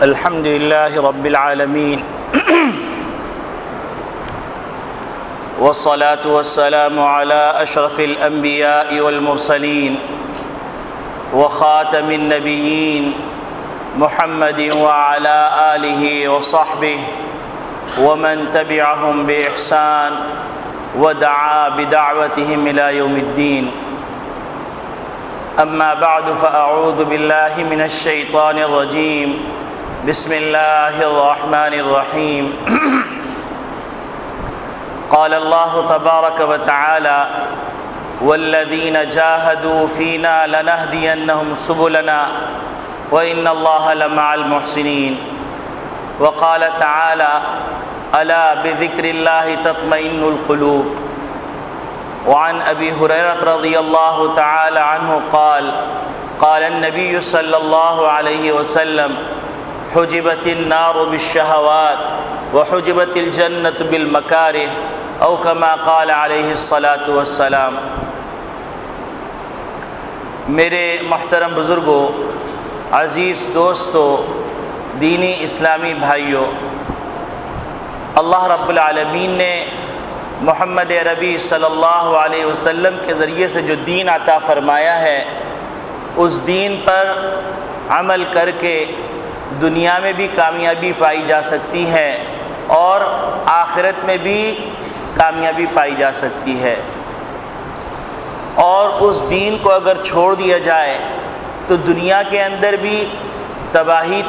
الحمد لله رب العالمين والصلاة والسلام على أشرف الأنبياء والمرسلين وخاتم النبيين محمد وعلى آله وصحبه ومن تبعهم بإحسان ودعا بدعوتهم إلى يوم الدين. أما بعد فأعوذ بالله من الشيطان الرجيم. بسم الله الرحمن الرحيم. قال الله تبارك وتعالى: والذين جاهدوا فينا لنهدينهم سبلنا وإن الله لمع المحسنين. وقال تعالى: ألا بذكر الله تطمئن القلوب. وعن أبي هريرة رضي الله تعالى عنه قال: قال النبي صلى الله عليه وسلم: حجبت النار بالشهوات وحجبت الجنة بالمكاره أو كما قال عليه الصلاة والسلام. میرے محترم بزرگوں، عزیز دوستوں، دینی اسلامی بھائیوں، اللہ رب العالمین نے محمد عربی صلی اللہ علیہ وسلم کے ذریعے سے جو دین عطا فرمایا ہے، اس دین پر عمل کر کے دنیا میں بھی کامیابی پائی جا سکتی ہے اور آخرت میں بھی کامیابی پائی جا سکتی ہے. اور اس دین کو اگر چھوڑ دیا جائے تو دنیا کے اندر بھی تباہی،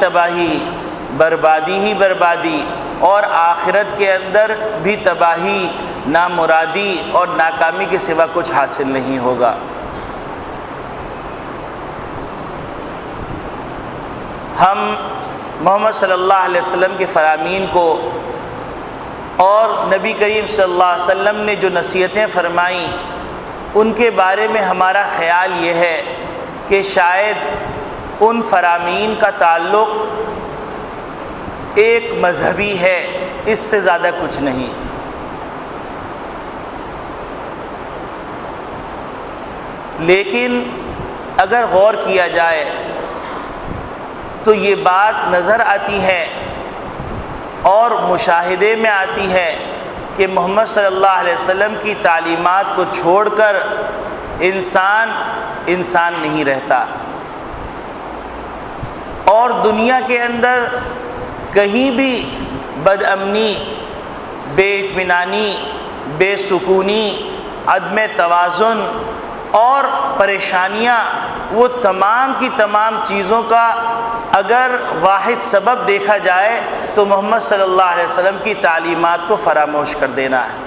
بربادی ہی بربادی، اور آخرت کے اندر بھی تباہی، نامرادی اور ناکامی کے سوا کچھ حاصل نہیں ہوگا. ہم محمد صلی اللہ علیہ وسلم کے فرامین کو اور نبی کریم صلی اللہ علیہ وسلم نے جو نصیحتیں فرمائیں ان کے بارے میں ہمارا خیال یہ ہے کہ شاید ان فرامین کا تعلق ایک مذہبی ہے، اس سے زیادہ کچھ نہیں. لیکن اگر غور کیا جائے تو یہ بات نظر آتی ہے اور مشاہدے میں آتی ہے کہ محمد صلی اللہ علیہ وسلم کی تعلیمات کو چھوڑ کر انسان نہیں رہتا. اور دنیا کے اندر کہیں بھی بد امنی، بے اطمینانی، بے سکونی، عدم توازن اور پریشانیاں، وہ تمام کی تمام چیزوں کا اگر واحد سبب دیکھا جائے تو محمد صلی اللہ علیہ وسلم کی تعلیمات کو فراموش کر دینا ہے.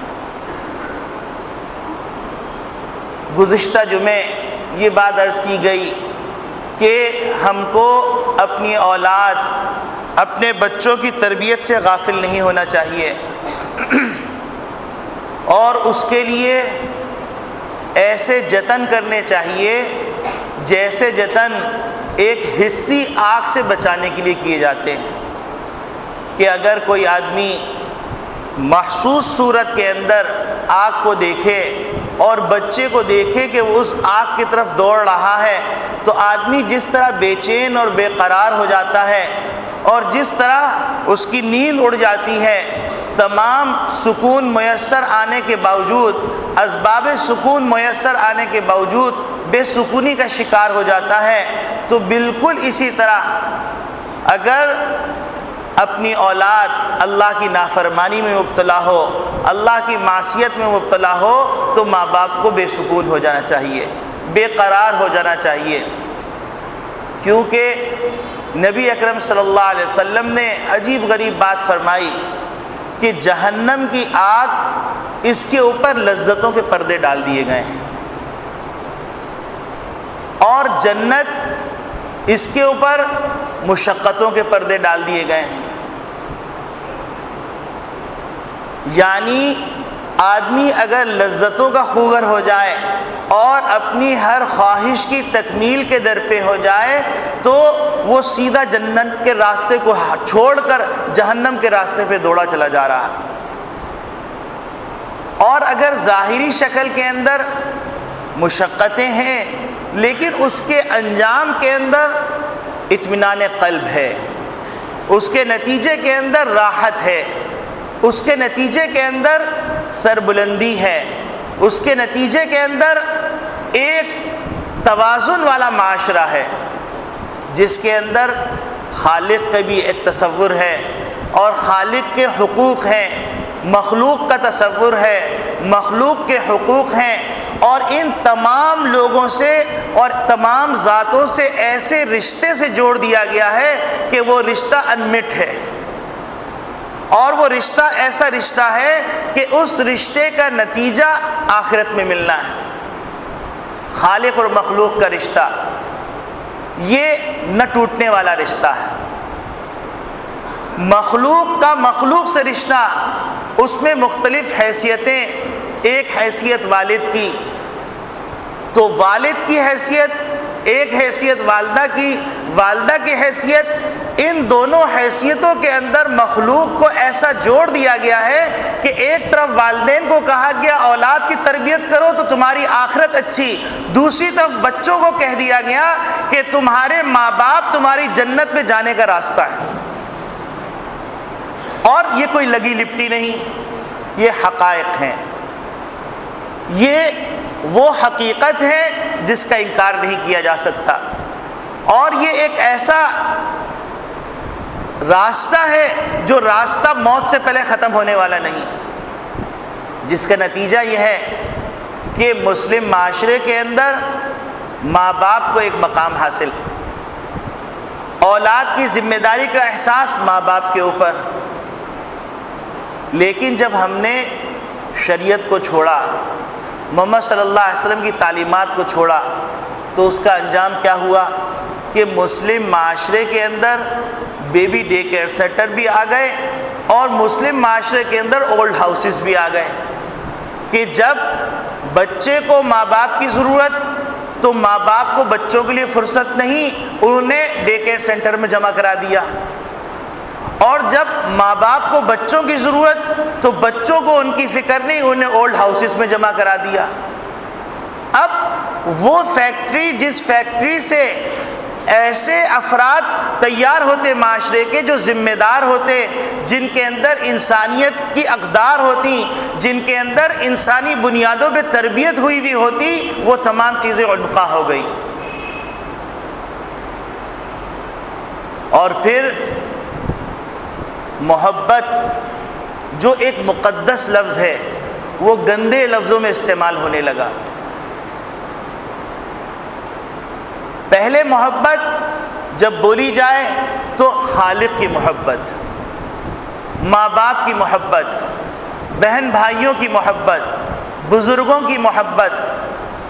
گزشتہ جمعے یہ بات عرض کی گئی کہ ہم کو اپنی اولاد، اپنے بچوں کی تربیت سے غافل نہیں ہونا چاہیے، اور اس کے لیے ایسے جتن کرنے چاہیے جیسے جتن ایک حصی آگ سے بچانے کے لیے کیے جاتے ہیں. کہ اگر کوئی آدمی محسوس صورت کے اندر آگ کو دیکھے اور بچے کو دیکھے کہ وہ اس آگ کی طرف دوڑ رہا ہے تو آدمی جس طرح بے چین اور بے قرار ہو جاتا ہے اور جس طرح اس کی نیند اڑ جاتی ہے، تمام سکون میسر آنے کے باوجود، اسباب سکون میسر آنے کے باوجود بے سکونی کا شکار ہو جاتا ہے، تو بالکل اسی طرح اگر اپنی اولاد اللہ کی نافرمانی میں مبتلا ہو، اللہ کی معصیت میں مبتلا ہو، تو ماں باپ کو بے سکون ہو جانا چاہیے، بے قرار ہو جانا چاہیے. کیونکہ نبی اکرم صلی اللہ علیہ وسلم نے عجیب غریب بات فرمائی کہ جہنم کی آگ، اس کے اوپر لذتوں کے پردے ڈال دیے گئے ہیں، اور جنت، اس کے اوپر مشقتوں کے پردے ڈال دیے گئے ہیں. یعنی آدمی اگر لذتوں کا خوگر ہو جائے اور اپنی ہر خواہش کی تکمیل کے در پہ ہو جائے تو وہ سیدھا جنت کے راستے کو چھوڑ کر جہنم کے راستے پہ دوڑا چلا جا رہا ہے. اور اگر ظاہری شکل کے اندر مشقتیں ہیں لیکن اس کے انجام کے اندر اطمینان قلب ہے، اس کے نتیجے کے اندر راحت ہے، اس کے نتیجے کے اندر سربلندی ہے، اس کے نتیجے کے اندر ایک توازن والا معاشرہ ہے جس کے اندر خالق کا بھی ایک تصور ہے اور خالق کے حقوق ہیں، مخلوق کا تصور ہے، مخلوق کے حقوق ہیں، اور ان تمام لوگوں سے اور تمام ذاتوں سے ایسے رشتے سے جوڑ دیا گیا ہے کہ وہ رشتہ انمٹ ہے، اور وہ رشتہ ایسا رشتہ ہے کہ اس رشتے کا نتیجہ آخرت میں ملنا ہے۔ خالق اور مخلوق کا رشتہ یہ نہ ٹوٹنے والا رشتہ ہے۔ مخلوق کا مخلوق سے رشتہ، اس میں مختلف حیثیتیں، ایک حیثیت والد کی، تو والد کی حیثیت، ایک حیثیت والدہ کی، والدہ کی حیثیت، ان دونوں حیثیتوں کے اندر مخلوق کو ایسا جوڑ دیا گیا ہے کہ ایک طرف والدین کو کہا گیا اولاد کی تربیت کرو تو تمہاری آخرت اچھی، دوسری طرف بچوں کو کہہ دیا گیا کہ تمہارے ماں باپ تمہاری جنت میں جانے کا راستہ ہے۔ اور یہ کوئی لگی لپٹی نہیں، یہ حقائق ہیں، یہ وہ حقیقت ہے جس کا انکار نہیں کیا جا سکتا، اور یہ ایک ایسا راستہ ہے جو راستہ موت سے پہلے ختم ہونے والا نہیں، جس کا نتیجہ یہ ہے کہ مسلم معاشرے کے اندر ماں باپ کو ایک مقام حاصل، اولاد کی ذمہ داری کا احساس ماں باپ کے اوپر۔ لیکن جب ہم نے شریعت کو چھوڑا، محمد صلی اللہ علیہ وسلم کی تعلیمات کو چھوڑا، تو اس کا انجام کیا ہوا کہ مسلم معاشرے کے اندر بیبی ڈے کیئر سینٹر بھی آ گئے اور مسلم معاشرے کے اندر اولڈ ہاؤسز بھی آ گئے، کہ جب بچے کو ماں باپ کی ضرورت تو ماں باپ کو بچوں کے لیے فرصت نہیں، انہوں نے ڈے کیئر سینٹر میں جمع کرا دیا، اور جب ماں باپ کو بچوں کی ضرورت تو بچوں کو ان کی فکر نہیں، انہوں نے اولڈ ہاؤسز میں جمع کرا دیا۔ اب وہ فیکٹری، جس فیکٹری سے ایسے افراد تیار ہوتے معاشرے کے جو ذمہ دار ہوتے، جن کے اندر انسانیت کی اقدار ہوتی، جن کے اندر انسانی بنیادوں پہ تربیت ہوئی بھی ہوتی، وہ تمام چیزیں عنقا ہو گئی۔ اور پھر محبت جو ایک مقدس لفظ ہے وہ گندے لفظوں میں استعمال ہونے لگا۔ پہلے محبت جب بولی جائے تو خالق کی محبت، ماں باپ کی محبت، بہن بھائیوں کی محبت، بزرگوں کی محبت،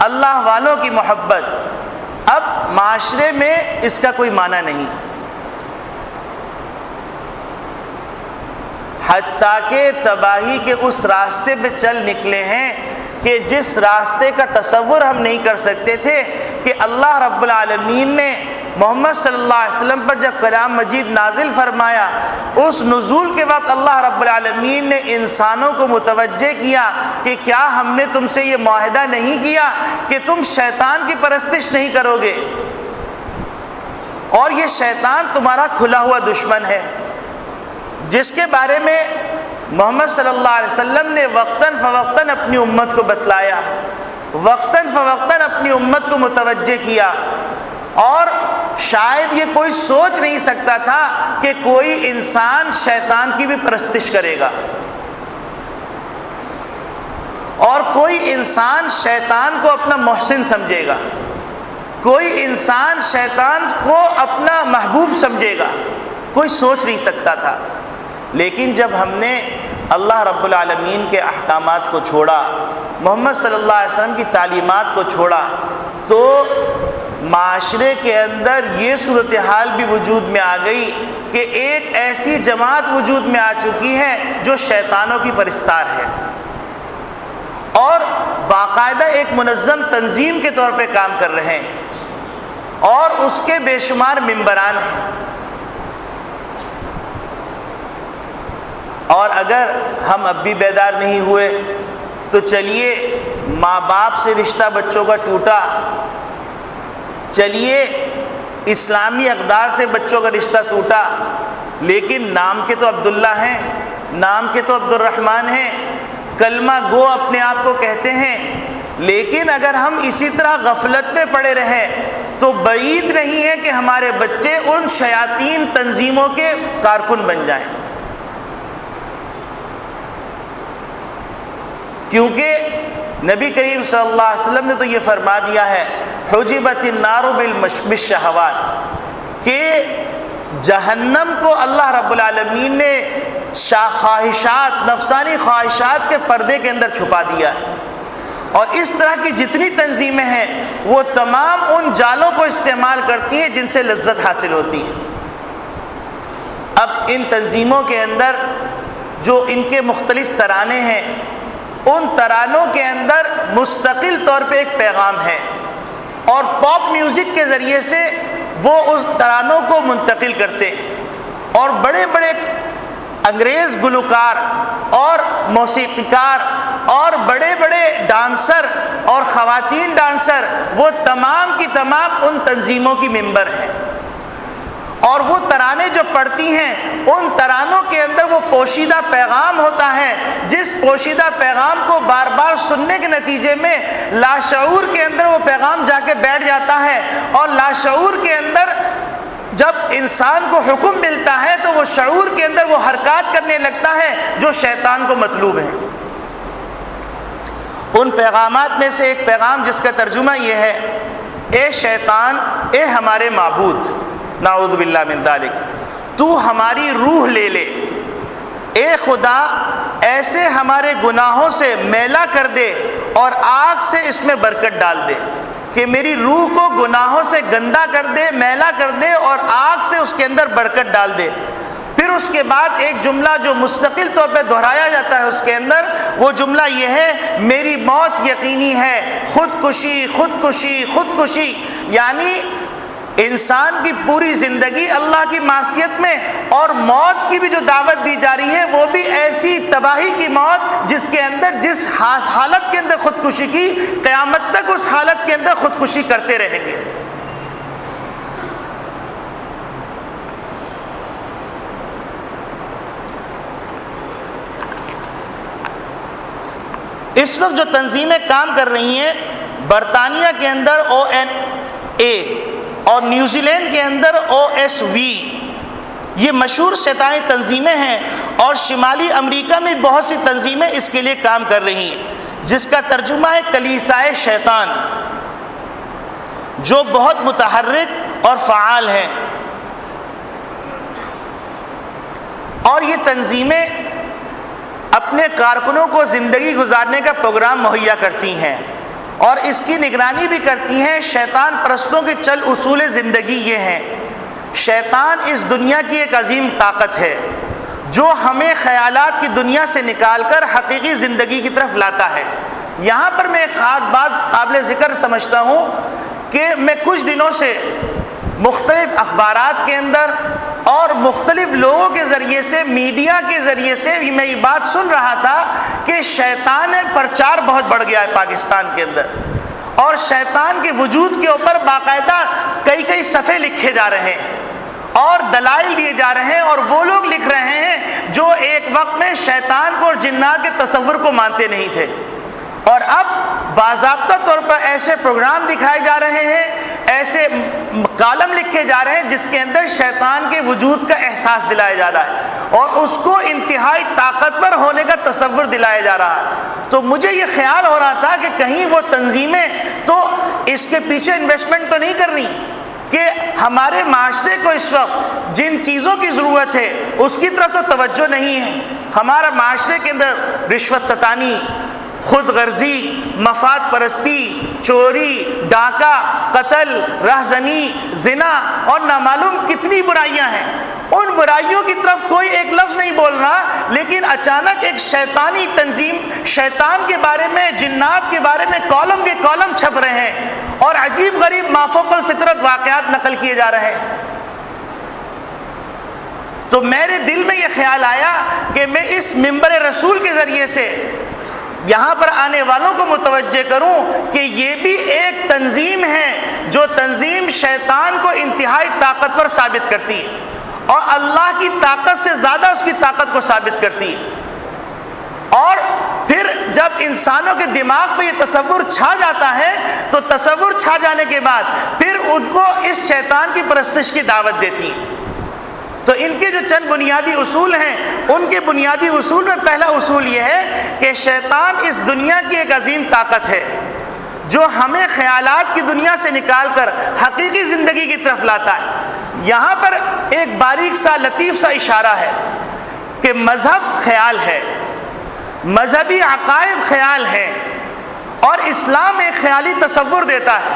اللہ والوں کی محبت۔ اب معاشرے میں اس کا کوئی معنی نہیں، حتیٰ کہ تباہی کے اس راستے پہ چل نکلے ہیں کہ جس راستے کا تصور ہم نہیں کر سکتے تھے، کہ اللہ رب العالمین نے محمد صلی اللہ علیہ وسلم پر جب کلام مجید نازل فرمایا، اس نزول کے وقت اللہ رب العالمین نے انسانوں کو متوجہ کیا کہ کیا ہم نے تم سے یہ معاہدہ نہیں کیا کہ تم شیطان کی پرستش نہیں کرو گے، اور یہ شیطان تمہارا کھلا ہوا دشمن ہے، جس کے بارے میں محمد صلی اللہ علیہ وسلم نے وقتاً فوقتاً اپنی امت کو بتلایا، وقتاً فوقتاً اپنی امت کو متوجہ کیا، اور شاید یہ کوئی سوچ نہیں سکتا تھا کہ کوئی انسان شیطان کی بھی پرستش کرے گا، اور کوئی انسان شیطان کو اپنا محسن سمجھے گا، کوئی انسان شیطان کو اپنا محبوب سمجھے گا، کوئی سوچ نہیں سکتا تھا۔ لیکن جب ہم نے اللہ رب العالمین کے احکامات کو چھوڑا، محمد صلی اللہ علیہ وسلم کی تعلیمات کو چھوڑا، تو معاشرے کے اندر یہ صورتحال بھی وجود میں آ گئی کہ ایک ایسی جماعت وجود میں آ چکی ہے جو شیطانوں کی پرستار ہے، اور باقاعدہ ایک منظم تنظیم کے طور پہ کام کر رہے ہیں، اور اس کے بے شمار ممبران ہیں۔ اور اگر ہم اب بھی بیدار نہیں ہوئے تو چلیے ماں باپ سے رشتہ بچوں کا ٹوٹا، چلیے اسلامی اقدار سے بچوں کا رشتہ ٹوٹا، لیکن نام کے تو عبداللہ ہیں، نام کے تو عبد الرحمن ہیں، کلمہ گو اپنے آپ کو کہتے ہیں، لیکن اگر ہم اسی طرح غفلت میں پڑے رہیں تو بعید نہیں ہے کہ ہمارے بچے ان شیاطین تنظیموں کے کارکن بن جائیں، کیونکہ نبی کریم صلی اللہ علیہ وسلم نے تو یہ فرما دیا ہے حجبت النار بالشہوات، کہ جہنم کو اللہ رب العالمین نے خواہشات، نفسانی خواہشات کے پردے کے اندر چھپا دیا ہے، اور اس طرح کی جتنی تنظیمیں ہیں وہ تمام ان جالوں کو استعمال کرتی ہیں جن سے لذت حاصل ہوتی ہے۔ اب ان تنظیموں کے اندر جو ان کے مختلف ترانے ہیں، ان ترانوں کے اندر مستقل طور پہ ایک پیغام ہے، اور پاپ میوزک کے ذریعے سے وہ اس ترانوں کو منتقل کرتے ہیں، اور بڑے بڑے انگریز گلوکار اور موسیقیکار اور بڑے بڑے ڈانسر اور خواتین ڈانسر وہ تمام کی تمام ان تنظیموں کی ممبر ہیں، اور وہ ترانے جو پڑھتی ہیں ان ترانوں کے اندر وہ پوشیدہ پیغام ہوتا ہے، جس پوشیدہ پیغام کو بار بار سننے کے نتیجے میں لاشعور کے اندر وہ پیغام جا کے بیٹھ جاتا ہے، اور لاشعور کے اندر جب انسان کو حکم ملتا ہے تو وہ شعور کے اندر وہ حرکات کرنے لگتا ہے جو شیطان کو مطلوب ہے۔ ان پیغامات میں سے ایک پیغام جس کا ترجمہ یہ ہے، اے شیطان، اے ہمارے معبود، نعوذ باللہ من ذالک، تو ہماری روح لے لے، اے خدا ایسے ہمارے گناہوں سے میلا کر دے اور آگ سے اس میں برکت ڈال دے، کہ میری روح کو گناہوں سے گندا کر دے، میلا کر دے، اور آگ سے اس کے اندر برکت ڈال دے۔ پھر اس کے بعد ایک جملہ جو مستقل طور پہ دہرایا جاتا ہے اس کے اندر، وہ جملہ یہ ہے، میری موت یقینی ہے، خودکشی خودکشی خودکشی، یعنی انسان کی پوری زندگی اللہ کی معصیت میں، اور موت کی بھی جو دعوت دی جا رہی ہے وہ بھی ایسی تباہی کی موت جس کے اندر جس حالت کے اندر خودکشی کی، قیامت تک اس حالت کے اندر خودکشی کرتے رہیں گے۔ اس وقت جو تنظیمیں کام کر رہی ہیں، برطانیہ کے اندر ONA اور نیوزی لینڈ کے اندر OSV، یہ مشہور شیطانی تنظیمیں ہیں، اور شمالی امریکہ میں بہت سی تنظیمیں اس کے لیے کام کر رہی ہیں، جس کا ترجمہ ہے کلیسائے شیطان، جو بہت متحرک اور فعال ہیں۔ اور یہ تنظیمیں اپنے کارکنوں کو زندگی گزارنے کا پروگرام مہیا کرتی ہیں، اور اس کی نگرانی بھی کرتی ہیں۔ شیطان پرستوں کے چل اصول زندگی یہ ہیں، شیطان اس دنیا کی ایک عظیم طاقت ہے جو ہمیں خیالات کی دنیا سے نکال کر حقیقی زندگی کی طرف لاتا ہے۔ یہاں پر میں ایک بات قابل ذکر سمجھتا ہوں کہ میں کچھ دنوں سے مختلف اخبارات کے اندر اور مختلف لوگوں کے ذریعے سے، میڈیا کے ذریعے سے میں یہ بات سن رہا تھا کہ شیطان پرچار بہت بڑھ گیا ہے پاکستان کے اندر، اور شیطان کے وجود کے اوپر باقاعدہ کئی صفحے لکھے جا رہے ہیں اور دلائل دیے جا رہے ہیں، اور وہ لوگ لکھ رہے ہیں جو ایک وقت میں شیطان کو اور جنات کے تصور کو مانتے نہیں تھے، اور اب باضابطہ طور پر ایسے پروگرام دکھائے جا رہے ہیں، ایسے کالم لکھے جا رہے ہیں جس کے اندر شیطان کے وجود کا احساس دلایا جا رہا ہے اور اس کو انتہائی طاقتور ہونے کا تصور دلایا جا رہا ہے۔ تو مجھے یہ خیال ہو رہا تھا کہ کہیں وہ تنظیمیں تو اس کے پیچھے انویسٹمنٹ تو نہیں کر رہی کہ ہمارے معاشرے کو اس وقت جن چیزوں کی ضرورت ہے اس کی طرف تو توجہ نہیں ہے۔ ہمارا معاشرے کے اندر رشوت ستانی، خود غرضی، مفاد پرستی، چوری، ڈاکہ، قتل، رہزنی، زنا اور نامعلوم کتنی برائیاں ہیں، ان برائیوں کی طرف کوئی ایک لفظ نہیں بول رہا، لیکن اچانک ایک شیطانی تنظیم شیطان کے بارے میں، جنات کے بارے میں کالم کے کالم چھپ رہے ہیں اور عجیب غریب مافوق الفطرت واقعات نقل کیے جا رہے ہیں۔ تو میرے دل میں یہ خیال آیا کہ میں اس منبر رسول کے ذریعے سے یہاں پر آنے والوں کو متوجہ کروں کہ یہ بھی ایک تنظیم ہے جو تنظیم شیطان کو انتہائی طاقتور ثابت کرتی ہے، اور اللہ کی طاقت سے زیادہ اس کی طاقت کو ثابت کرتی ہے۔ اور پھر جب انسانوں کے دماغ پہ یہ تصور چھا جاتا ہے تو تصور چھا جانے کے بعد پھر ان کو اس شیطان کی پرستش کی دعوت دیتی ہے۔ تو ان کے جو چند بنیادی اصول ہیں، ان کے بنیادی اصول میں پہلا اصول یہ ہے کہ شیطان اس دنیا کی ایک عظیم طاقت ہے جو ہمیں خیالات کی دنیا سے نکال کر حقیقی زندگی کی طرف لاتا ہے۔ یہاں پر ایک باریک سا لطیف سا اشارہ ہے کہ مذہب خیال ہے، مذہبی عقائد خیال ہے، اور اسلام ایک خیالی تصور دیتا ہے۔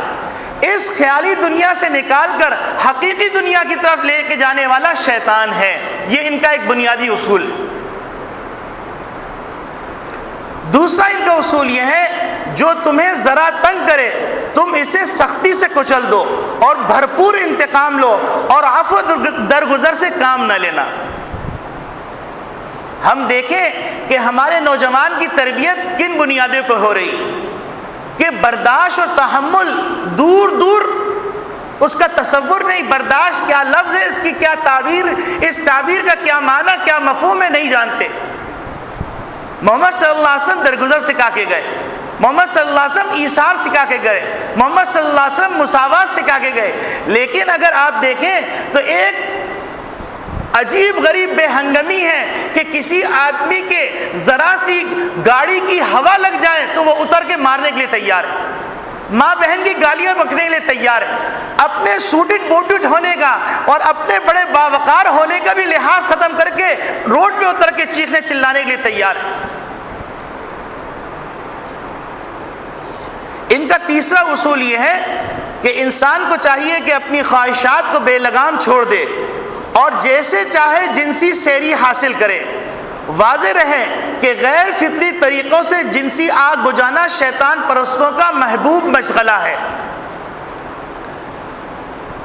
اس خیالی دنیا سے نکال کر حقیقی دنیا کی طرف لے کے جانے والا شیطان ہے۔ یہ ان کا ایک بنیادی اصول ہے۔ دوسرا ان کا اصول یہ ہے جو تمہیں ذرا تنگ کرے تم اسے سختی سے کچل دو اور بھرپور انتقام لو اور عفو درگزر سے کام نہ لینا۔ ہم دیکھیں کہ ہمارے نوجوان کی تربیت کن بنیادوں پر ہو رہی کہ برداشت اور تحمل دور دور اس کا تصور نہیں، برداشت کیا لفظ ہے، اس کی کیا تعبیر، اس تعبیر کا کیا معنی، کیا مفہوم ہے، نہیں جانتے۔ محمد صلی اللہ علیہ وسلم درگزر سکھا کے گئے، محمد صلی اللہ علیہ وسلم ایثار سکھا کے گئے، محمد صلی اللہ علیہ وسلم مساوات سکھا کے گئے، لیکن اگر آپ دیکھیں تو ایک عجیب غریب بے ہنگمی ہے کہ کسی آدمی کے ذرا سی گاڑی کی ہوا لگ جائے تو وہ اتر کے مارنے کے لیے تیار ہے، ماں بہن کی گالیاں بکنے کے لیے تیار ہے، اپنے سوٹڈ بوٹڈ ہونے کا اور اپنے بڑے باوقار ہونے کا بھی لحاظ ختم کر کے روڈ پہ اتر کے چیخنے چلانے کے لیے تیار ہے۔ ان کا تیسرا اصول یہ ہے کہ انسان کو چاہیے کہ اپنی خواہشات کو بے لگام چھوڑ دے اور جیسے چاہے جنسی سیری حاصل کرے۔ واضح رہے کہ غیر فطری طریقوں سے جنسی آگ بجھانا شیطان پرستوں کا محبوب مشغلہ ہے۔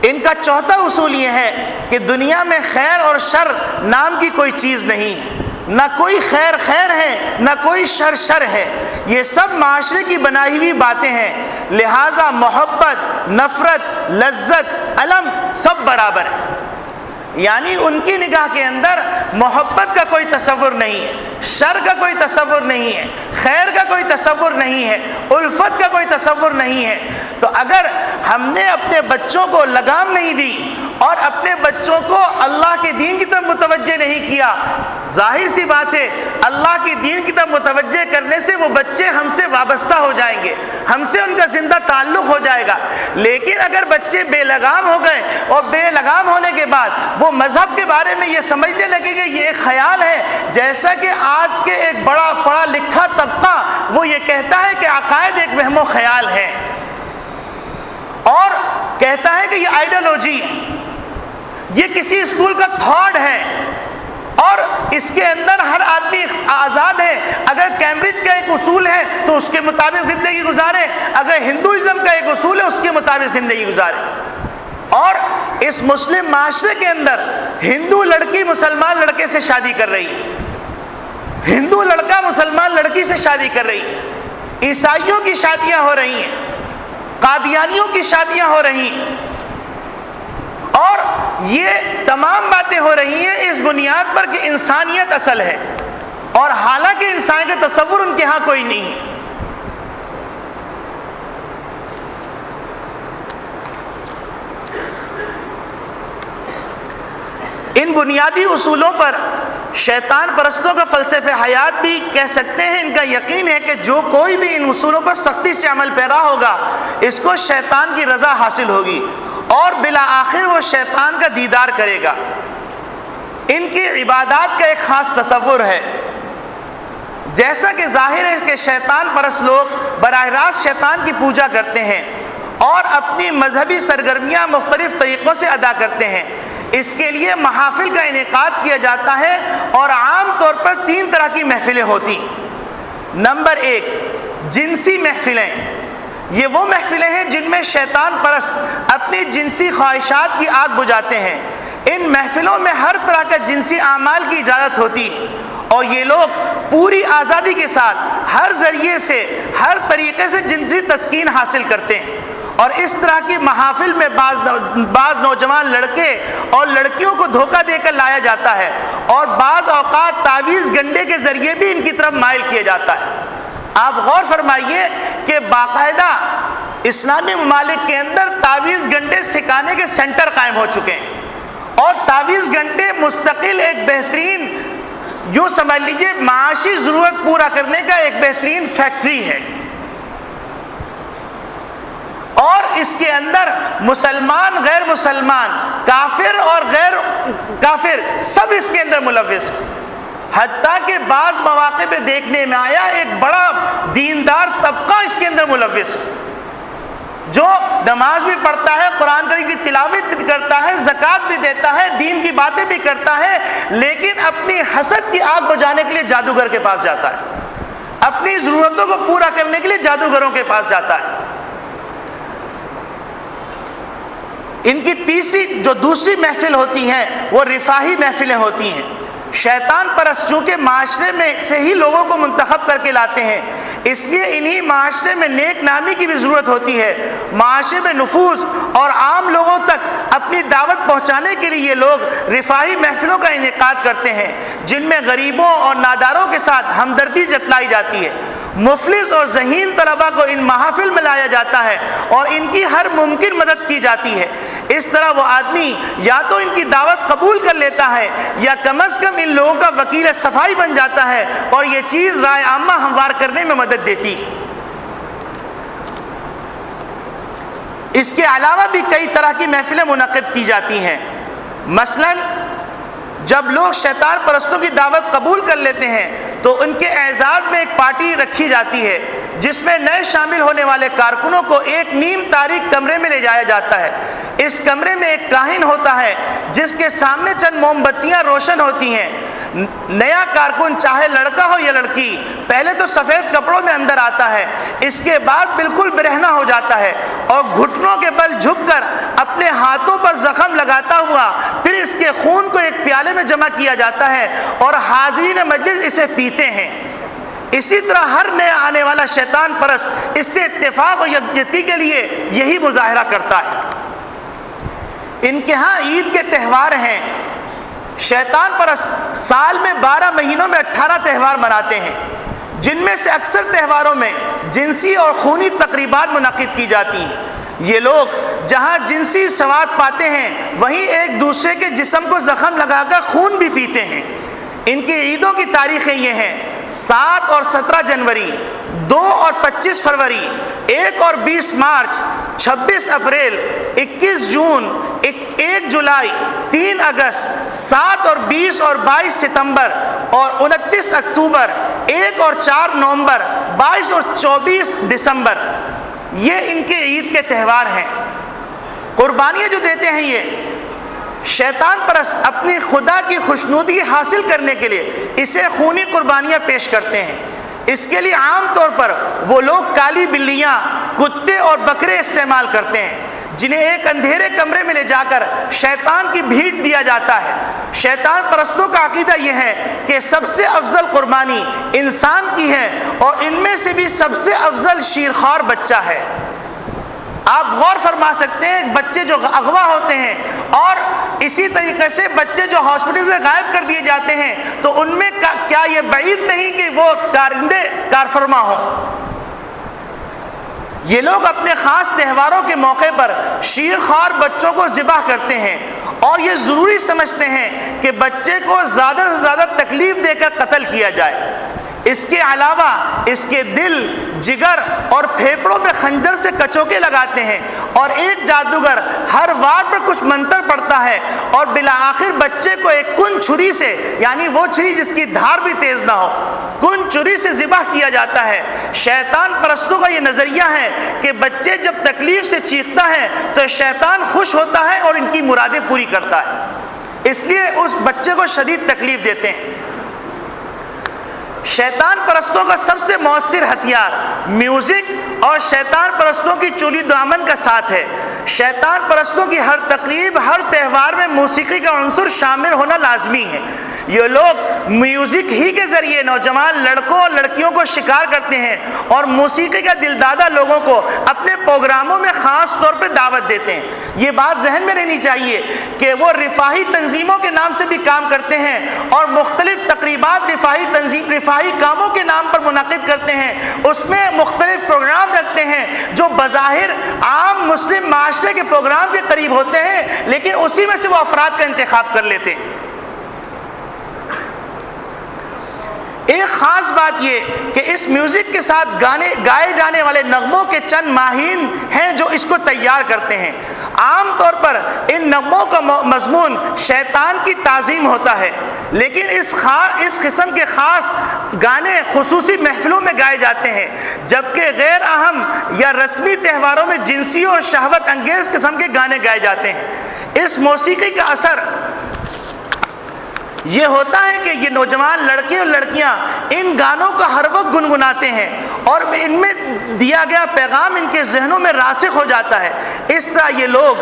ان کا چوتھا اصول یہ ہے کہ دنیا میں خیر اور شر نام کی کوئی چیز نہیں، نہ کوئی خیر خیر ہے نہ کوئی شر شر ہے، یہ سب معاشرے کی بنائی ہوئی باتیں ہیں، لہذا محبت، نفرت، لذت، الم سب برابر ہے۔ یعنی ان کی نگاہ کے اندر محبت کا کوئی تصور نہیں ہے، شر کا کوئی تصور نہیں ہے، خیر کا کوئی تصور نہیں ہے، الفت کا کوئی تصور نہیں ہے۔ تو اگر ہم نے اپنے بچوں کو لگام نہیں دی اور اپنے بچوں کو اللہ کے دین کی طرف متوجہ نہیں کیا، ظاہر سی بات ہے اللہ کی دین کی طرف متوجہ کرنے سے وہ بچے ہم سے وابستہ ہو جائیں گے، ہم سے ان کا زندہ تعلق ہو جائے گا۔ لیکن اگر بچے بے لگام ہو گئے اور بے لگام ہونے کے بعد وہ مذہب کے بارے میں یہ سمجھنے لگے کہ یہ ایک خیال ہے، جیسا کہ آج کے ایک بڑا پڑھا لکھا طبقہ وہ یہ کہتا ہے کہ عقائد ایک وہم و خیال ہے اور کہتا ہے کہ یہ آئیڈیالوجی ہے، یہ کسی اسکول کا تھاٹ ہے اور اس کے اندر ہر آدمی آزاد ہے۔ اگر کیمبرج کا ایک اصول ہے تو اس کے مطابق زندگی گزارے، اگر ہندوازم کا ایک اصول ہے اس کے مطابق زندگی گزارے۔ اور اس مسلم معاشرے کے اندر ہندو لڑکی مسلمان لڑکے سے شادی کر رہی ہے، ہندو لڑکا مسلمان لڑکی سے شادی کر رہی ہے، عیسائیوں کی شادیاں ہو رہی ہیں، قادیانیوں کی شادیاں ہو رہی ہیں، اور یہ تمام باتیں ہو رہی ہیں اس بنیاد پر کہ انسانیت اصل ہے، اور حالانکہ انسان کا تصور ان کے ہاں کوئی نہیں ہے۔ ان بنیادی اصولوں پر شیطان پرستوں کا فلسفہ حیات بھی کہہ سکتے ہیں۔ ان کا یقین ہے کہ جو کوئی بھی ان اصولوں پر سختی سے عمل پیرا ہوگا اس کو شیطان کی رضا حاصل ہوگی اور بالآخر وہ شیطان کا دیدار کرے گا۔ ان کی عبادات کا ایک خاص تصور ہے، جیسا کہ ظاہر ہے کہ شیطان پرست لوگ براہ راست شیطان کی پوجا کرتے ہیں اور اپنی مذہبی سرگرمیاں مختلف طریقوں سے ادا کرتے ہیں۔ اس کے لیے محافل کا انعقاد کیا جاتا ہے اور عام طور پر 3 طرح کی محفلیں ہوتی ہیں۔ نمبر 1، جنسی محفلیں۔ یہ وہ محفلیں ہیں جن میں شیطان پرست اپنی جنسی خواہشات کی آگ بجھاتے ہیں۔ ان محفلوں میں ہر طرح کا جنسی اعمال کی اجازت ہوتی ہے اور یہ لوگ پوری آزادی کے ساتھ ہر ذریعے سے ہر طریقے سے جنسی تسکین حاصل کرتے ہیں اور اس طرح کی محافل میں بعض نوجوان لڑکے اور لڑکیوں کو دھوکہ دے کر لایا جاتا ہے، اور بعض اوقات تعویذ گنڈے کے ذریعے بھی ان کی طرف مائل کیا جاتا ہے۔ آپ غور فرمائیے کہ باقاعدہ اسلامی ممالک کے اندر تعویذ گنڈے سکھانے کے سینٹر قائم ہو چکے ہیں، اور تعویذ گنڈے مستقل ایک بہترین، یوں سمجھ لیجیے معاشی ضرورت پورا کرنے کا ایک بہترین فیکٹری ہے، اور اس کے اندر مسلمان، غیر مسلمان، کافر اور غیر کافر سب اس کے اندر ملوث ہیں۔ حتیٰ کہ بعض مواقع پہ دیکھنے میں آیا ایک بڑا دیندار طبقہ اس کے اندر ملوث ہے، جو نماز بھی پڑھتا ہے، قرآن کریم کی تلاوت بھی کرتا ہے، زکوٰۃ بھی دیتا ہے، دین کی باتیں بھی کرتا ہے، لیکن اپنی حسد کی آگ بجھانے کے لیے جادوگر کے پاس جاتا ہے، اپنی ضرورتوں کو پورا کرنے کے لیے جادوگروں کے پاس جاتا ہے۔ ان کی دوسری محفل ہوتی ہیں وہ رفاہی محفلیں ہوتی ہیں۔ شیطان پرست چونکہ معاشرے میں سے ہی لوگوں کو منتخب کر کے لاتے ہیں، اس لیے انہی معاشرے میں نیک نامی کی بھی ضرورت ہوتی ہے۔ معاشرے میں نفوذ اور عام لوگوں تک اپنی دعوت پہنچانے کے لیے یہ لوگ رفاہی محفلوں کا انعقاد کرتے ہیں، جن میں غریبوں اور ناداروں کے ساتھ ہمدردی جتلائی جاتی ہے۔ مفلس اور ذہین طلباء کو ان محافل میں لایا جاتا ہے اور ان کی ہر ممکن مدد کی جاتی ہے۔ اس طرح وہ آدمی یا تو ان کی دعوت قبول کر لیتا ہے یا کم از کم ان لوگوں کا وکیل صفائی بن جاتا ہے، اور یہ چیز رائے عامہ ہموار کرنے میں مدد دیتی ہے۔ اس کے علاوہ بھی کئی طرح کی محفلیں منعقد کی جاتی ہیں۔ مثلاً جب لوگ شیطان پرستوں کی دعوت قبول کر لیتے ہیں تو ان کے اعزاز میں ایک پارٹی رکھی جاتی ہے، جس میں نئے شامل ہونے والے کارکنوں کو ایک نیم تاریک کمرے میں لے جایا جاتا ہے۔ اس کمرے میں ایک کاہن ہوتا ہے جس کے سامنے چند موم بتیاں روشن ہوتی ہیں۔ نیا کارکن چاہے لڑکا ہو یا لڑکی پہلے تو سفید کپڑوں میں اندر آتا ہے، اس کے بعد بالکل برہنہ ہو جاتا ہے اور گھٹنوں کے بل جھک کر اپنے ہاتھوں پر زخم لگاتا ہوا پھر اس کے خون کو ایک پیالے میں جمع کیا جاتا ہے اور حاضرین مجلس اسے پیتے ہیں۔ اسی طرح ہر نیا آنے والا شیطان پرست اس سے اتفاق اور یکجہتی کے لیے یہی مظاہرہ کرتا ہے۔ ان کے ہاں عید کے تہوار ہیں۔ شیطان پرست سال میں 12 مہینوں میں 18 تہوار مناتے ہیں، جن میں سے اکثر تہواروں میں جنسی اور خونی تقریبات منعقد کی جاتی ہیں۔ یہ لوگ جہاں جنسی سواد پاتے ہیں وہیں ایک دوسرے کے جسم کو زخم لگا کر خون بھی پیتے ہیں۔ ان کی عیدوں کی تاریخیں یہ ہیں: 7 اور 17 جنوری، 2 اور 25 فروری، 1 اور 20 مارچ، 26 اپریل، 21 جون، 1 جولائی، 3 اگست، 7 اور 20 اور 22 ستمبر اور 29 اکتوبر، 1 اور 4 نومبر، 22 اور 24 دسمبر۔ یہ ان کے عید کے تہوار ہیں۔ قربانیاں جو دیتے ہیں یہ شیطان پرست اپنی خدا کی خوشنودی حاصل کرنے کے لیے اسے خونی قربانیاں پیش کرتے ہیں۔ اس کے لیے عام طور پر وہ لوگ کالی بلیاں، کتے اور بکرے استعمال کرتے ہیں، جنہیں ایک اندھیرے کمرے میں لے جا کر شیطان کی بھیٹ دیا جاتا ہے۔ شیطان پرستوں کا عقیدہ یہ ہے کہ سب سے افضل قربانی انسان کی ہے اور ان میں سے بھی سب سے افضل شیرخوار بچہ ہے۔ آپ غور فرما سکتے ہیں بچے جو اغوا ہوتے ہیں اور اسی طریقے سے بچے جو ہاسپٹل سے غائب کر دیے جاتے ہیں، تو ان میں کیا یہ بعید نہیں کہ وہ کارندے کارفرما ہوں؟ یہ لوگ اپنے خاص تہواروں کے موقع پر شیرخوار بچوں کو ذبح کرتے ہیں اور یہ ضروری سمجھتے ہیں کہ بچے کو زیادہ سے زیادہ تکلیف دے کر قتل کیا جائے۔ اس کے علاوہ اس کے دل، جگر اور پھیپھڑوں میں خنجر سے کچوکے لگاتے ہیں اور ایک جادوگر ہر وار پر کچھ منتر پڑھتا ہے اور بالآخر بچے کو ایک کن چھری سے، یعنی وہ چھری جس کی دھار بھی تیز نہ ہو، کن چھری سے ذبح کیا جاتا ہے۔ شیطان پرستوں کا یہ نظریہ ہے کہ بچے جب تکلیف سے چیختا ہے تو شیطان خوش ہوتا ہے اور ان کی مرادیں پوری کرتا ہے، اس لیے اس بچے کو شدید تکلیف دیتے ہیں۔ شیطان پرستوں کا سب سے مؤثر ہتھیار میوزک اور شیطان پرستوں کی چولی دامن کا ساتھ ہے۔ شیطان پرستوں کی ہر تقریب، ہر تہوار میں موسیقی کا عنصر شامل ہونا لازمی ہے۔ یہ لوگ میوزک ہی کے ذریعے نوجوان لڑکوں اور لڑکیوں کو شکار کرتے ہیں اور موسیقی کا دل دادا لوگوں کو اپنے پروگراموں میں خاص طور پہ دعوت دیتے ہیں۔ یہ بات ذہن میں رہنی چاہیے کہ وہ رفاہی تنظیموں کے نام سے بھی کام کرتے ہیں اور مختلف تقریبات رفاہی کاموں کے نام پر منعقد کرتے ہیں، اس میں مختلف پروگرام رکھتے ہیں جو بظاہر عام مسلم معاشرے کے پروگرام کے قریب ہوتے ہیں، لیکن اسی میں سے وہ افراد کا انتخاب کر لیتے ہیں۔ ایک خاص بات یہ کہ اس میوزک کے ساتھ گائے جانے والے نغموں کے چند ماہرین ہیں جو اس کو تیار کرتے ہیں۔ عام طور پر ان نغموں کا مضمون شیطان کی تعظیم ہوتا ہے، لیکن اس قسم کے خاص گانے خصوصی محفلوں میں گائے جاتے ہیں، جبکہ غیر اہم یا رسمی تہواروں میں جنسی اور شہوت انگیز قسم کے گانے گائے جاتے ہیں۔ اس موسیقی کا اثر یہ ہوتا ہے کہ یہ نوجوان لڑکے اور لڑکیاں ان گانوں کو ہر وقت گنگناتے ہیں اور ان میں دیا گیا پیغام ان کے ذہنوں میں راسخ ہو جاتا ہے۔ اس طرح یہ لوگ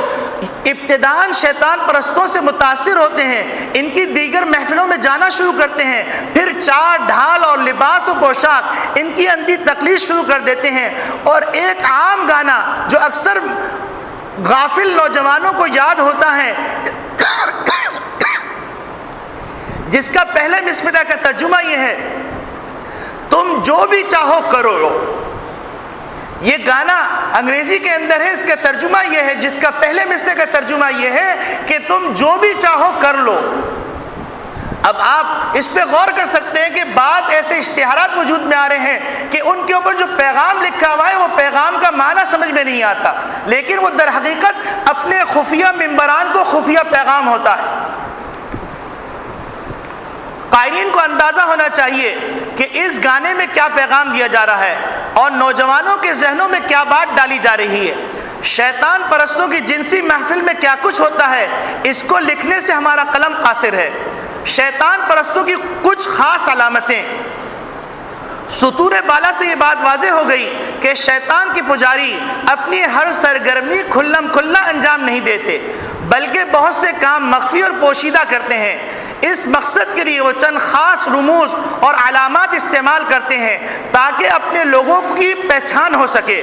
ابتداءً شیطان پرستوں سے متاثر ہوتے ہیں، ان کی دیگر محفلوں میں جانا شروع کرتے ہیں، پھر چال ڈھال اور لباس و پوشاک ان کی اندھی تقلید شروع کر دیتے ہیں، اور ایک عام گانا جو اکثر غافل نوجوانوں کو یاد ہوتا ہے، جس کا پہلے مصرعہ کا ترجمہ یہ ہے، تم جو بھی چاہو کرو لو۔ یہ گانا انگریزی کے اندر ہے، اس کا ترجمہ یہ ہے، جس کا پہلے مصرعے کا ترجمہ یہ ہے کہ تم جو بھی چاہو کر لو۔ اب آپ اس پہ غور کر سکتے ہیں کہ بعض ایسے اشتہارات وجود میں آ رہے ہیں کہ ان کے اوپر جو پیغام لکھا ہوا ہے وہ پیغام کا معنی سمجھ میں نہیں آتا، لیکن وہ در حقیقت اپنے خفیہ ممبران کو خفیہ پیغام ہوتا ہے۔ قائلین کو اندازہ ہونا چاہیے کہ اس گانے میں کیا پیغام دیا جا رہا ہے اور نوجوانوں کے ذہنوں میں کیا بات ڈالی جا رہی ہے۔ شیطان پرستوں کی جنسی محفل میں کیا کچھ ہوتا ہے، اس کو لکھنے سے ہمارا قلم قاصر ہے۔ شیطان پرستوں کی کچھ خاص علامتیں۔ سطور بالا سے یہ بات واضح ہو گئی کہ شیطان کے پجاری اپنی ہر سرگرمی کھلم کھلا انجام نہیں دیتے، بلکہ بہت سے کام مخفی اور پوشیدہ کرتے ہیں۔ اس مقصد کے لیے وہ چند خاص رموز اور علامات استعمال کرتے ہیں تاکہ اپنے لوگوں کی پہچان ہو سکے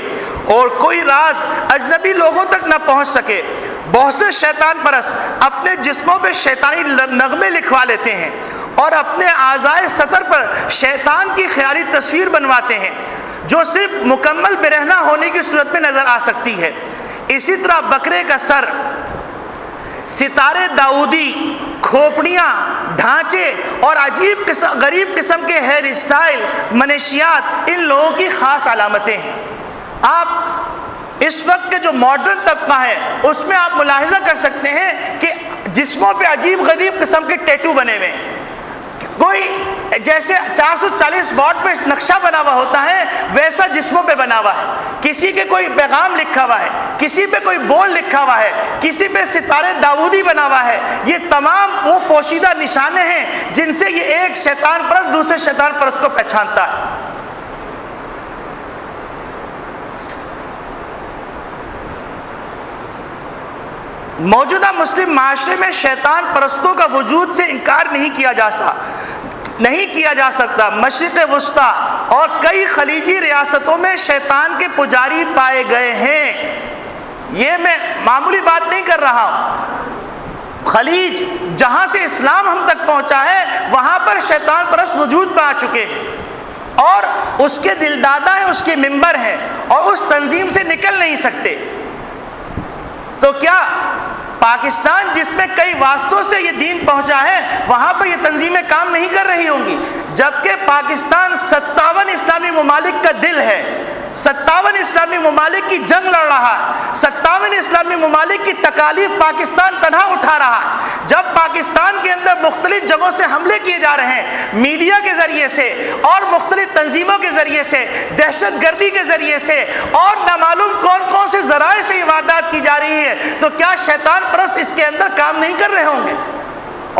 اور کوئی راز اجنبی لوگوں تک نہ پہنچ سکے۔ بہت سے شیطان پرست اپنے جسموں پہ شیطانی نغمے لکھوا لیتے ہیں اور اپنے اعضائے سطر پر شیطان کی خیالی تصویر بنواتے ہیں جو صرف مکمل برہنہ ہونے کی صورت میں نظر آ سکتی ہے۔ اسی طرح بکرے کا سر، ستارے داؤدی، کھوپڑیاں، ڈھانچے اور غریب قسم کے ہیئر اسٹائل، منشیات ان لوگوں کی خاص علامتیں ہیں۔ آپ اس وقت کے جو ماڈرن طبقہ ہے اس میں آپ ملاحظہ کر سکتے ہیں کہ جسموں پہ عجیب غریب قسم کے ٹیٹو بنے ہوئے ہیں۔ کوئی جیسے 440 واٹ پہ نقشہ بنا ہوا ہوتا ہے ویسا جسموں پہ بنا ہوا ہے، کسی کے کوئی پیغام لکھا ہوا ہے، کسی پہ کوئی بول لکھا ہوا ہے، کسی پہ ستارے داؤدی بنا ہوا ہے۔ یہ تمام وہ پوشیدہ نشانے ہیں جن سے یہ ایک شیطان پرست دوسرے شیطان پرست کو پہچانتا ہے۔ موجودہ مسلم معاشرے میں شیطان پرستوں کا وجود سے انکار نہیں کیا جا سکتا۔ مشرق وسطیٰ اور کئی خلیجی ریاستوں میں شیطان کے پجاری پائے گئے ہیں۔ یہ میں معمولی بات نہیں کر رہا ہوں، خلیج جہاں سے اسلام ہم تک پہنچا ہے وہاں پر شیطان پرست وجود پا چکے ہیں اور اس کے دل دادا ہیں، اس کے ممبر ہیں اور اس تنظیم سے نکل نہیں سکتے۔ تو کیا پاکستان جس میں کئی واسطوں سے یہ دین پہنچا ہے وہاں پر یہ تنظیمیں کام نہیں کر رہی ہوں گی؟ جبکہ پاکستان 57 اسلامی ممالک کا دل ہے، 57 اسلامی ممالک کی جنگ لڑ رہا ہے، 57 اسلامی ممالک کی تکالیف پاکستان تنہا اٹھا رہا ہے۔ جب پاکستان کے اندر مختلف جگہوں سے حملے کیے جا رہے ہیں، میڈیا کے ذریعے سے اور مختلف تنظیموں کے ذریعے سے، دہشت گردی کے ذریعے سے اور نامعلوم کون کون سے ذرائع سے واردات کی جا رہی ہے، تو کیا شیطان پرست اس کے اندر کام نہیں کر رہے ہوں گے؟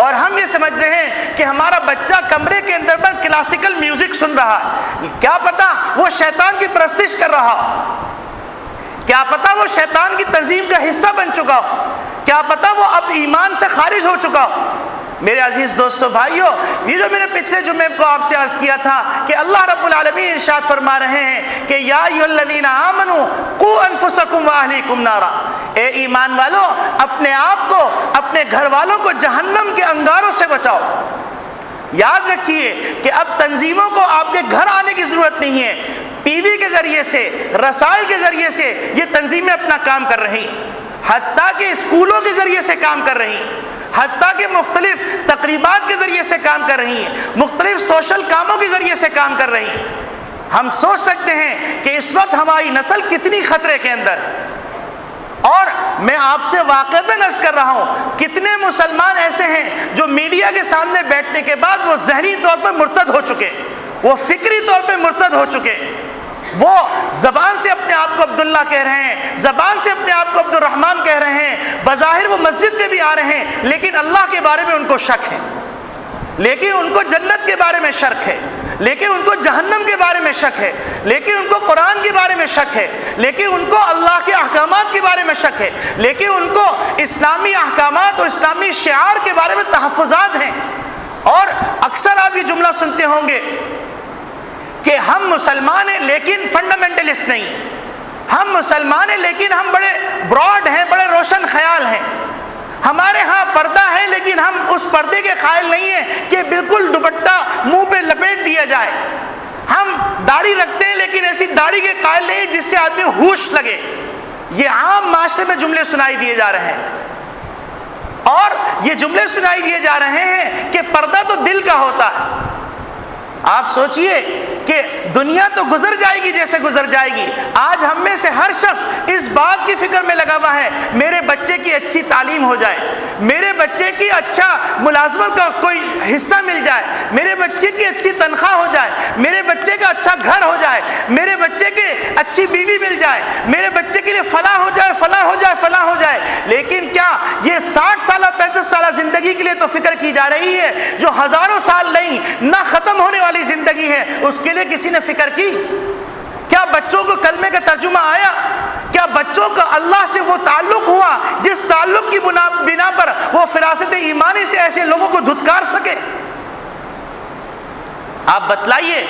اور ہم یہ سمجھ رہے ہیں کہ ہمارا بچہ کمرے کے اندر پر کلاسیکل میوزک سن رہا ہے، کیا پتا وہ شیطان کی پرستش کر رہا ہو، کیا پتا وہ شیطان کی تنظیم کا حصہ بن چکا ہو، کیا پتا وہ اب ایمان سے خارج ہو چکا ہو۔ میرے عزیز دوستو بھائیو، یہ جو میں نے پچھلے جمعے کو آپ سے عرض کیا تھا کہ اللہ رب العالمین ارشاد فرما رہے ہیں کہ یا ایھا الذین آمنوا قوا انفسکم واہلیکم نارا، اے ایمان والو اپنے آپ کو، اپنے گھر والوں کو جہنم کے انگاروں سے بچاؤ۔ یاد رکھیے کہ اب تنظیموں کو آپ کے گھر آنے کی ضرورت نہیں ہے، ٹی وی کے ذریعے سے، رسائل کے ذریعے سے یہ تنظیمیں اپنا کام کر رہی، حتیٰ کہ اسکولوں کے ذریعے سے کام کر رہی، حتیٰ کہ مختلف تقریبات کے ذریعے سے کام کر رہی ہیں، مختلف سوشل کاموں کے ذریعے سے کام کر رہی ہیں۔ ہم سوچ سکتے ہیں کہ اس وقت ہماری نسل کتنی خطرے کے اندر ہے، اور میں آپ سے واقعتاً عرض کر رہا ہوں کتنے مسلمان ایسے ہیں جو میڈیا کے سامنے بیٹھنے کے بعد وہ ذہنی طور پر مرتد ہو چکے، وہ فکری طور پہ مرتد ہو چکے، وہ زبان سے اپنے آپ کو عبداللہ کہہ رہے ہیں، زبان سے اپنے آپ کو عبد الرحمن کہہ رہے ہیں، بظاہر وہ مسجد میں بھی آ رہے ہیں، لیکن اللہ کے بارے میں ان کو شک ہے، لیکن ان کو جنت کے بارے میں شک ہے، لیکن ان کو جہنم کے بارے میں شک ہے، لیکن ان کو قرآن کے بارے میں شک ہے، لیکن ان کو اللہ کے احکامات کے بارے میں شک ہے، لیکن ان کو اسلامی احکامات اور اسلامی شعار کے بارے میں تحفظات ہیں۔ اور اکثر آپ یہ جملہ سنتے ہوں گے کہ ہم مسلمان ہیں لیکن فنڈامنٹلسٹ نہیں، ہم مسلمان ہیں لیکن ہم بڑے براڈ ہیں، بڑے روشن خیال ہیں، ہمارے ہاں پردہ ہے لیکن ہم اس پردے کے قائل نہیں ہیں کہ بالکل دوپٹہ منہ پہ لپیٹ دیا جائے، ہم داڑھی رکھتے ہیں لیکن ایسی داڑھی کے قائل نہیں جس سے آدمی ہوش لگے۔ یہ عام معاشرے میں جملے سنائی دیے جا رہے ہیں، اور یہ جملے سنائی دیے جا رہے ہیں کہ پردہ تو دل کا ہوتا ہے۔ آپ سوچئے کہ دنیا تو گزر جائے گی جیسے گزر جائے گی، آج ہم میں سے ہر شخص اس بات کی فکر میں لگا ہوا ہے میرے بچے کی اچھی تعلیم ہو جائے، میرے بچے کی اچھا ملازمت کا کوئی حصہ مل جائے، میرے بچے کی اچھی تنخواہ ہو جائے، میرے بچے کا اچھا گھر ہو جائے، میرے بچے کے اچھی بیوی مل جائے، میرے بچے کے لیے فلاں ہو جائے، فلاں ہو جائے، فلاں ہو جائے۔ لیکن کیا یہ 60 سالہ 65 سالہ زندگی کے لیے تو فکر کی جا رہی ہے جو ہزاروں سال نہیں، نہ ختم ہونے والی زندگی ہے، اس کے لیے کسی نے فکر کی؟ کیا بچوں کو کلمے کا ترجمہ آیا؟ کیا بچوں کا اللہ سے وہ تعلق ہوا جس تعلق کی بنا پر وہ فراست ایمانی سے ایسے لوگوں کو دھتکار سکے؟ آپ بتلائیے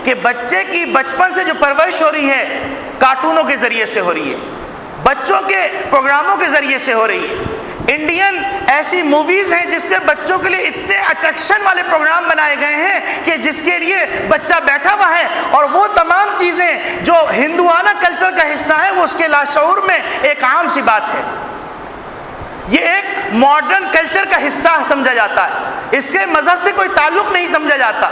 کہ بچے کی بچپن سے جو پرورش ہو رہی ہے کارٹونوں کے ذریعے سے ہو رہی ہے، بچوں کے پروگراموں کے ذریعے سے ہو رہی ہے۔ انڈین ایسی موویز ہیں جس پہ بچوں کے لیے اتنے اٹریکشن والے پروگرام بنائے گئے ہیں کہ جس کے لیے بچہ بیٹھا ہوا ہے، اور وہ تمام چیزیں جو ہندوانہ کلچر کا حصہ ہیں وہ اس کے لاشعور میں ایک عام سی بات ہے، یہ ایک ماڈرن کلچر کا حصہ سمجھا جاتا ہے، اس سے مذہب سے کوئی تعلق نہیں سمجھا جاتا،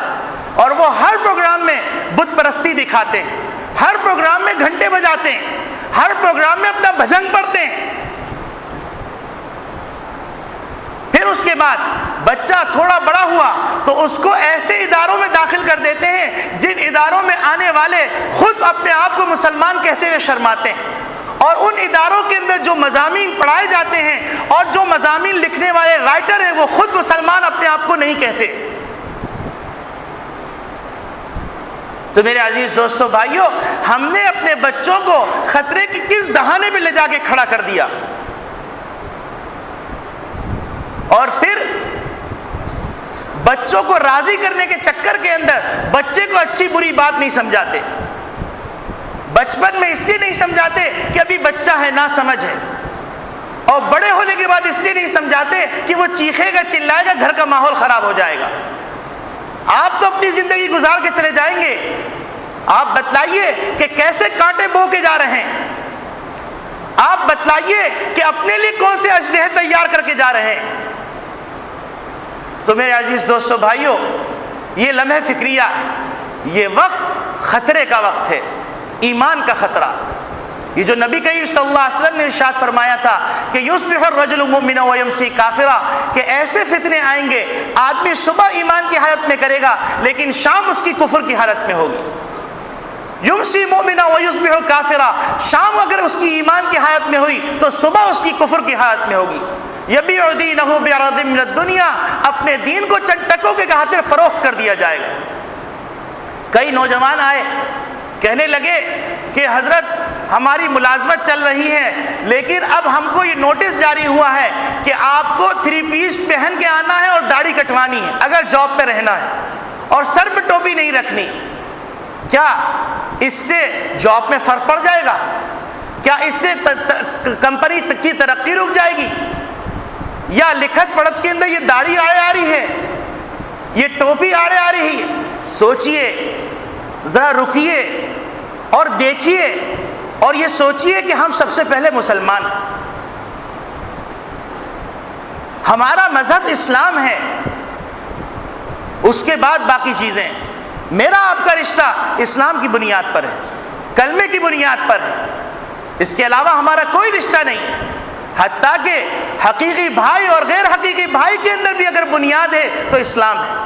اور وہ ہر پروگرام میں بت پرستی دکھاتے ہیں، ہر پروگرام میں گھنٹے بجاتے ہیں، ہر پروگرام میں اپنا بھجن پڑھتے ہیں۔ پھر اس کے بعد بچہ تھوڑا بڑا ہوا تو اس کو ایسے اداروں میں داخل کر دیتے ہیں جن اداروں میں آنے والے خود اپنے آپ کو مسلمان کہتے ہوئے شرماتے ہیں، اور ان اداروں کے اندر جو مضامین پڑھائے جاتے ہیں اور جو مضامین لکھنے والے رائٹر ہیں وہ خود مسلمان اپنے آپ کو نہیں کہتے۔ تو میرے عزیز دوستو بھائیو، ہم نے اپنے بچوں کو خطرے کی کس دہانے پہ لے جا کے کھڑا کر دیا، اور پھر بچوں کو راضی کرنے کے چکر کے اندر بچے کو اچھی بری بات نہیں سمجھاتے، بچپن میں اس لیے نہیں سمجھاتے کہ ابھی بچہ ہے، نہ سمجھ ہے، اور بڑے ہونے کے بعد اس لیے نہیں سمجھاتے کہ وہ چیخے گا، چلائے گا، گھر کا ماحول خراب ہو جائے گا۔ آپ تو اپنی زندگی گزار کے چلے جائیں گے، آپ بتلائیے کہ کیسے کانٹے بو کے جا رہے ہیں، آپ بتلائیے کہ اپنے لیے کون سے اسلحے تیار کر کے جا رہے ہیں۔ تو میرے عزیز دوستو بھائیو، یہ لمحہ فکریہ، یہ وقت خطرے کا وقت ہے، ایمان کا خطرہ۔ یہ جو نبی کریم صلی اللہ علیہ وسلم نے ارشاد فرمایا تھا کہ یصبح الرجل مؤمنا ویمسی کافرا، کہ ایسے فتنے آئیں گے آدمی صبح ایمان کی حالت میں کرے گا لیکن شام اس کی کفر کی حالت میں ہوگی۔ یمسی مؤمنا ویصبح کافرا، شام اگر اس کی ایمان کی حالت میں ہوئی تو صبح اس کی کفر کی حالت میں ہوگی۔ یبیع دینہ بعرض من الدنیا، اپنے دین کو چند ٹکوں کے خاطر فروخت کر دیا جائے گا۔ کئی نوجوان آئے، کہنے لگے کہ حضرت ہماری ملازمت چل رہی ہے لیکن اب ہم کو یہ نوٹس جاری ہوا ہے کہ آپ کو 3 پیس پہن کے آنا ہے اور داڑھی کٹوانی ہے اگر جاب پہ رہنا ہے، اور سر پہ ٹوپی نہیں رکھنی، کیا اس سے جاب میں فرق پڑ جائے گا؟ کیا اس سے کمپنی کی ترقی رک جائے گی؟ یا لکھت پڑھت کے اندر یہ داڑھی آڑے آ رہی ہے، یہ ٹوپی آڑے آ رہی ہے؟ سوچئے، ذرا رکیے اور دیکھیے اور یہ سوچئے کہ ہم سب سے پہلے مسلمان ہیں، ہمارا مذہب اسلام ہے، اس کے بعد باقی چیزیں۔ میرا آپ کا رشتہ اسلام کی بنیاد پر ہے، کلمے کی بنیاد پر ہے، اس کے علاوہ ہمارا کوئی رشتہ نہیں، حتیٰ کہ حقیقی بھائی اور غیر حقیقی بھائی کے اندر بھی اگر بنیاد ہے تو اسلام ہے۔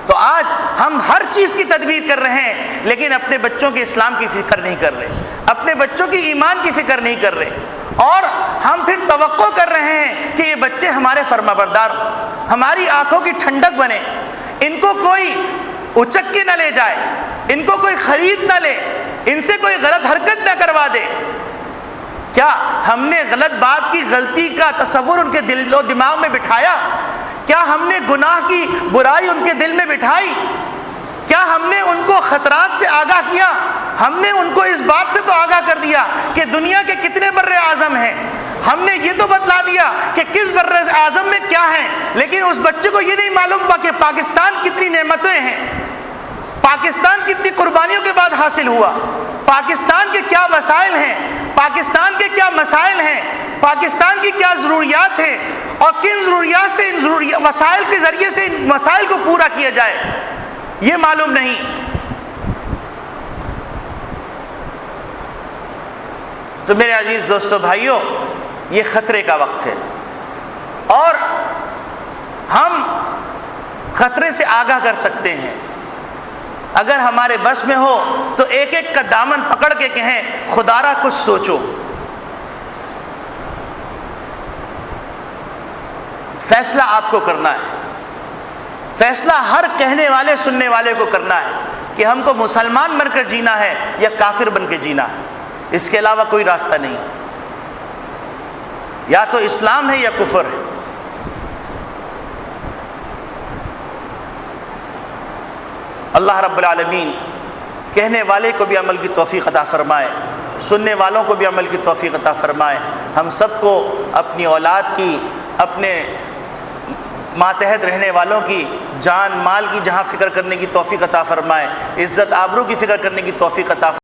تو آج ہم ہر چیز کی تدبیر کر رہے ہیں لیکن اپنے بچوں کے اسلام کی فکر نہیں کر رہے، اپنے بچوں کی ایمان کی فکر نہیں کر رہے، اور ہم پھر توقع کر رہے ہیں کہ یہ بچے ہمارے فرمانبردار ہوں، ہماری آنکھوں کی ٹھنڈک بنے، ان کو کوئی اچک کے نہ لے جائے، ان کو کوئی خرید نہ لے، ان سے کوئی غلط حرکت نہ کروا دے۔ کیا ہم نے غلط بات کی غلطی کا تصور ان کے دل و دماغ میں بٹھایا؟ کیا ہم نے گناہ کی برائی ان کے دل میں بٹھائی؟ کیا ہم نے ان کو خطرات سے آگاہ کیا؟ ہم نے ان کو اس بات سے تو آگاہ کر دیا کہ دنیا کے کتنے بر اعظم ہیں، ہم نے یہ تو بتلا دیا کہ کس بر اعظم میں کیا ہے، لیکن اس بچے کو یہ نہیں معلوم ہوا کہ پاکستان کتنی نعمتیں ہیں، پاکستان کتنی قربانیوں کے بعد حاصل ہوا، پاکستان کے کیا وسائل ہیں، پاکستان کے کیا مسائل ہیں، پاکستان کی کیا ضروریات ہیں، اور کن ضروریات سے ان وسائل کے ذریعے سے ان مسائل کو پورا کیا جائے، یہ معلوم نہیں۔ تو میرے عزیز دوستو بھائیوں، یہ خطرے کا وقت ہے اور ہم خطرے سے آگاہ کر سکتے ہیں اگر ہمارے بس میں ہو تو ایک ایک کا دامن پکڑ کے کہیں خدا را کچھ سوچو۔ فیصلہ آپ کو کرنا ہے، فیصلہ ہر کہنے والے سننے والے کو کرنا ہے کہ ہم کو مسلمان بن کر جینا ہے یا کافر بن کے جینا ہے، اس کے علاوہ کوئی راستہ نہیں، یا تو اسلام ہے یا کفر ہے۔ اللہ رب العالمین کہنے والے کو بھی عمل کی توفیق عطا فرمائے، سننے والوں کو بھی عمل کی توفیق عطا فرمائے، ہم سب کو اپنی اولاد کی، اپنے ماتحت رہنے والوں کی جان مال کی جہاں فکر کرنے کی توفیق عطا فرمائے، عزت آبرو کی فکر کرنے کی توفیق عطا فرمائے۔